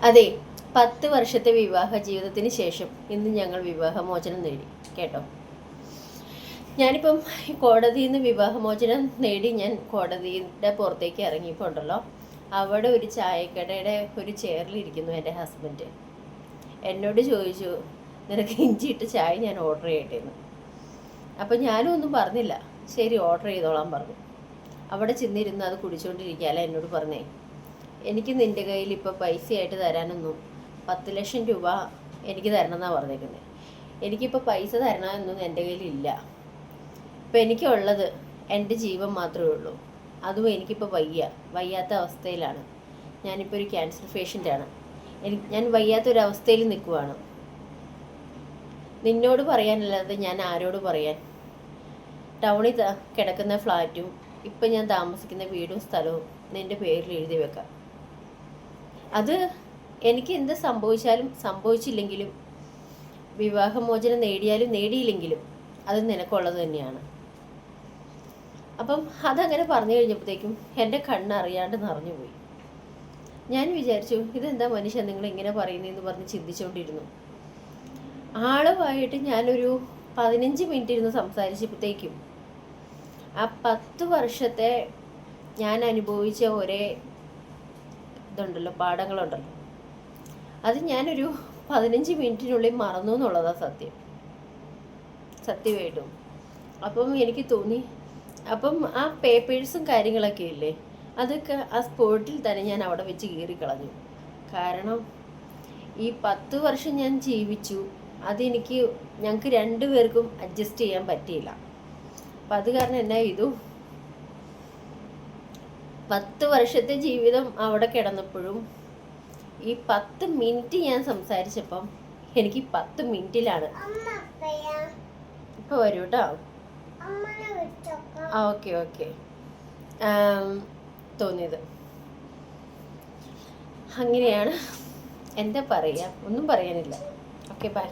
അതെ, 10 വർഷത്തെ വിവാഹ ജീവിതത്തിന് ശേഷം ഇന്ന് ഞങ്ങൾ വിവാഹമോചനം നേടി കേട്ടോ. ഞാനിപ്പം കോടതിയിൽ നിന്ന് വിവാഹമോചനം നേടി ഞാൻ കോടതിയുടെ പുറത്തേക്ക് ഇറങ്ങിയപ്പോൾ ഉണ്ടല്ലോ, അവിടെ ഒരു ചായക്കടയുടെ ഒരു ചെയറിലിരിക്കുന്നു എൻ്റെ ഹസ്ബൻഡ്. എന്നോട് ചോദിച്ചു, നിനക്ക് ഇഞ്ചിയിട്ട് ചായ ഞാൻ ഓർഡർ ചെയ്യട്ടെ എന്ന്. അപ്പം ഞാനും ഒന്നും പറഞ്ഞില്ല, ശരി ഓർഡർ ചെയ്തോളാൻ പറഞ്ഞു. അവിടെ ചെന്നിരുന്ന് അത് കുടിച്ചുകൊണ്ടിരിക്കുകയല്ല എന്നോട് പറഞ്ഞേ, എനിക്ക് നിൻ്റെ കയ്യിൽ ഇപ്പോൾ പൈസയായിട്ട് തരാനൊന്നും 10 ലക്ഷം രൂപ എനിക്ക് തരണമെന്നാണ് പറഞ്ഞേക്കുന്നത്. എനിക്കിപ്പോൾ പൈസ തരണമെന്നൊന്നും എൻ്റെ കയ്യിലില്ല. ഇപ്പം എനിക്കുള്ളത് എൻ്റെ ജീവൻ മാത്രമേ ഉള്ളൂ. അതും എനിക്കിപ്പോൾ വയ്യാത്ത അവസ്ഥയിലാണ്. ഞാനിപ്പോൾ ഒരു ക്യാൻസർ പേഷ്യൻ്റാണ്. ഞാൻ വയ്യാത്തൊരവസ്ഥയിൽ നിൽക്കുവാണ്. നിന്നോട് പറയാനല്ലാതെ ഞാൻ ആരോട് പറയാൻ? ടൗണിൽ കിടക്കുന്ന ഫ്ലാറ്റും ഇപ്പം ഞാൻ താമസിക്കുന്ന വീടും സ്ഥലവും നിൻ്റെ പേരിൽ എഴുതി വെക്കാം. അത് എനിക്ക് എന്ത് സംഭവിച്ചാലും സംഭവിച്ചില്ലെങ്കിലും, വിവാഹമോചനം നേടിയാലും നേടിയില്ലെങ്കിലും അത് നിനക്കുള്ളത് തന്നെയാണ്. അപ്പം അതങ്ങനെ പറഞ്ഞു കഴിഞ്ഞപ്പോഴത്തേക്കും എൻ്റെ കണ്ണറിയാണ്ട് നിറഞ്ഞുപോയി. ഞാൻ വിചാരിച്ചു, ഇതെന്താ മനുഷ്യൻ നിങ്ങൾ ഇങ്ങനെ പറയുന്നതെന്ന് പറഞ്ഞ് ചിന്തിച്ചുകൊണ്ടിരുന്നു. ആളുമായിട്ട് ഞാനൊരു 15 മിനിറ്റ് ഇരുന്ന് സംസാരിച്ചപ്പോഴത്തേക്കും ആ 10 വർഷത്തെ ഞാൻ അനുഭവിച്ച ഒരേ ഇതുണ്ടല്ലോ, പാഠങ്ങളുണ്ടല്ലോ, അത് ഞാനൊരു 15 മിനിറ്റിനുള്ളിൽ മറന്നു എന്നുള്ളതാണ് സത്യമായിട്ടും. അപ്പം എനിക്ക് തോന്നി, അപ്പം ആ പേപ്പേഴ്സും കാര്യങ്ങളൊക്കെ ഇല്ലേ, അതൊക്കെ ആ സ്പോട്ടിൽ തന്നെ ഞാൻ അവിടെ വെച്ച് കീറിക്കളഞ്ഞു. കാരണം ഈ 10 വർഷം ഞാൻ ജീവിച്ചു, അതെനിക്ക് ഞങ്ങൾക്ക് 2 പേർക്കും അഡ്ജസ്റ്റ് ചെയ്യാൻ പറ്റിയില്ല. അപ്പം അത് കാരണം എന്നാ ചെയ്തു, 10 വർഷത്തെ ജീവിതം അവിടെ കിടന്നപ്പോഴും ഈ 10 മിനിറ്റ് ഞാൻ സംസാരിച്ചപ്പം എനിക്ക് 10 മിനിറ്റിലാണ് ഇപ്പോൾ വരൂ കേട്ടോ. ഓക്കെ തോന്നിയത്. അങ്ങനെയാണ്. എന്താ പറയുക, ഒന്നും പറയാനില്ല. Okay bye.